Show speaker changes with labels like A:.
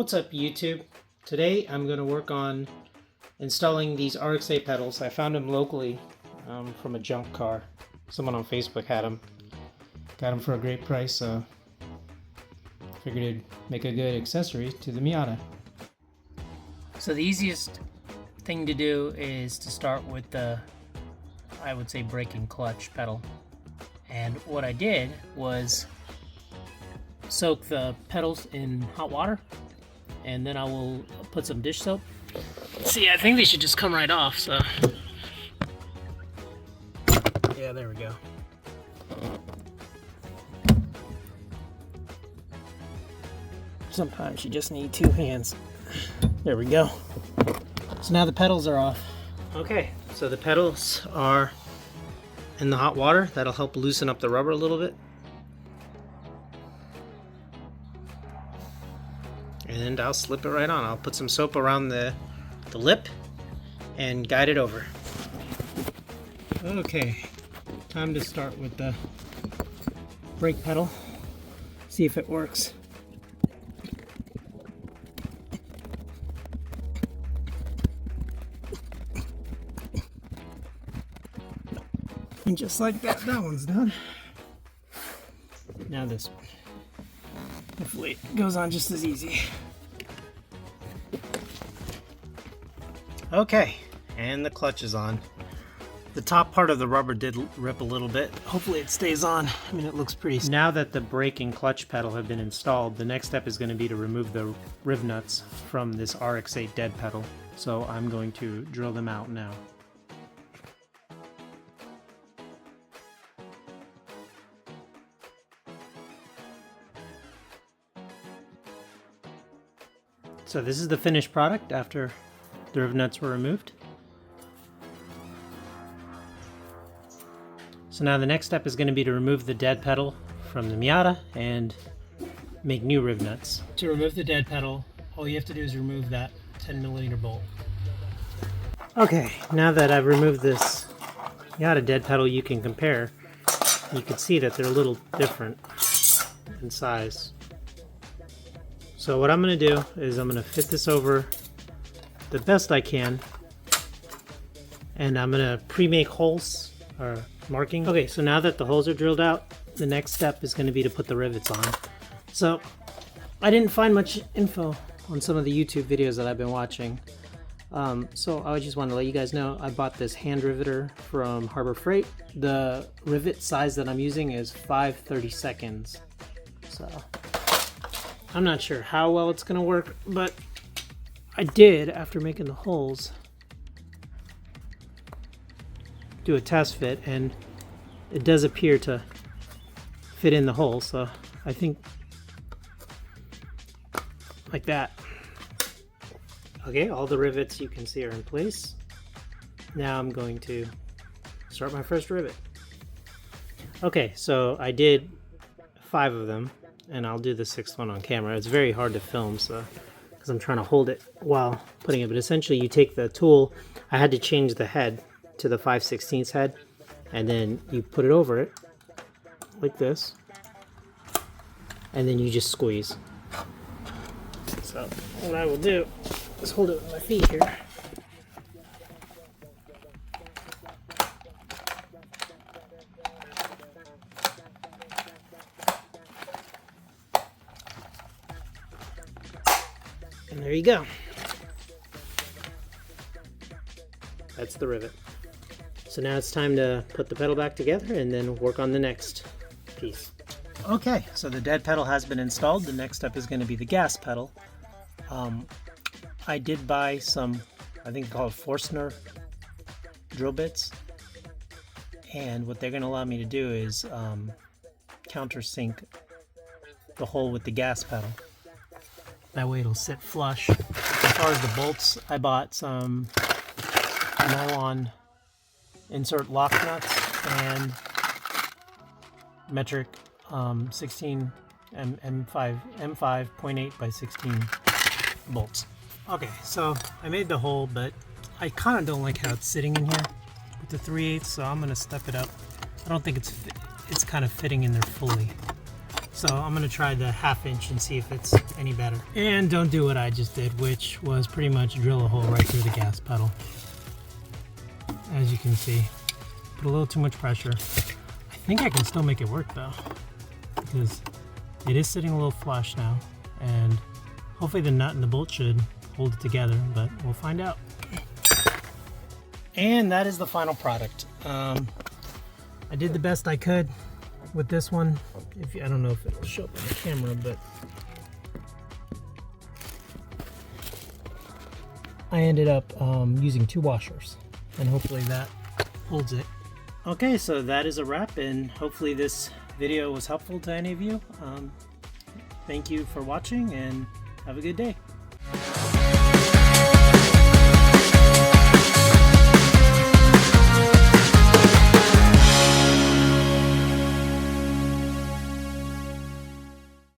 A: What's up YouTube? Today I'm going to work on installing these RX8 pedals. I found them locally from a junk car. Someone on Facebook had them. Got them for a great price, so figured it'd make a good accessory to the Miata. So the easiest thing to do is to start with the, I would say, brake and clutch pedal. And what I did was soak the pedals in hot water, and then I will put some dish soap. See, I think they should just come right off, so. Yeah, there we go. Sometimes you just need two hands. There we go. So now the pedals are off. Okay, so the pedals are in the hot water. That'll help loosen up the rubber a little bit. And I'll slip it right on. I'll put some soap around the lip and guide it over. Okay, time to start with the brake pedal. See if it works. And just like that, that one's done. Now this one. Hopefully it goes on just as easy. Okay, and the clutch is on. The top part of the rubber did rip a little bit. Hopefully it stays on. I mean, it looks pretty. Now that the brake and clutch pedal have been installed, the next step is going to be to remove the riv nuts from this RX8 dead pedal. So I'm going to drill them out now. So this is the finished product after the riv nuts were removed. So now the next step is going to be to remove the dead pedal from the Miata and make new riv nuts. To remove the dead pedal, all you have to do is remove that 10mm bolt. Okay, now that I've removed this Miata dead pedal, you can compare. You can see that they're a little different in size. So what I'm going to do is I'm going to fit this over the best I can, and I'm going to pre-make holes or marking. Okay, so now that the holes are drilled out, the next step is going to be to put the rivets on. So I didn't find much info on some of the YouTube videos that I've been watching. So I just wanted to let you guys know I bought this hand riveter from Harbor Freight. The rivet size that I'm using is 5/32. So I'm not sure how well it's going to work, but I did, after making the holes, do a test fit, and it does appear to fit in the hole, so I think like that. Okay, all the rivets you can see are in place. Now I'm going to start my first rivet. Okay, so I did 5 of them, and I'll do the 6th one on camera. It's very hard to film, so because I'm trying to hold it while putting it. But essentially, you take the tool. I had to change the head to the 5/16 head, and then you put it over it like this, and then you just squeeze. So what I will do is hold it with my feet here. And there you go. That's the rivet. So now it's time to put the pedal back together and then work on the next piece. Okay, so the dead pedal has been installed. The next step is going to be the gas pedal. I did buy some, I think called Forstner drill bits. And what they're going to allow me to do is countersink the hole with the gas pedal. That way it'll sit flush. As far as the bolts, I bought some nylon insert lock nuts and metric 16 M5 0.8 by 16 bolts. Okay, so I made the hole, but I kind of don't like how it's sitting in here with the 3/8, so I'm going to step it up. I don't think it's kind of fitting in there fully. So I'm gonna try the 1/2 inch and see if it's any better. And don't do what I just did, which was pretty much drill a hole right through the gas pedal. As you can see, put a little too much pressure. I think I can still make it work though, because it is sitting a little flush now, and hopefully the nut and the bolt should hold it together, but we'll find out. And that is the final product. I did the best I could with this one. I don't know if it'll show up on the camera, but I ended up using 2 washers, and hopefully that holds it. Okay, so that is a wrap, and hopefully this video was helpful to any of you. Thank you for watching, and have a good day.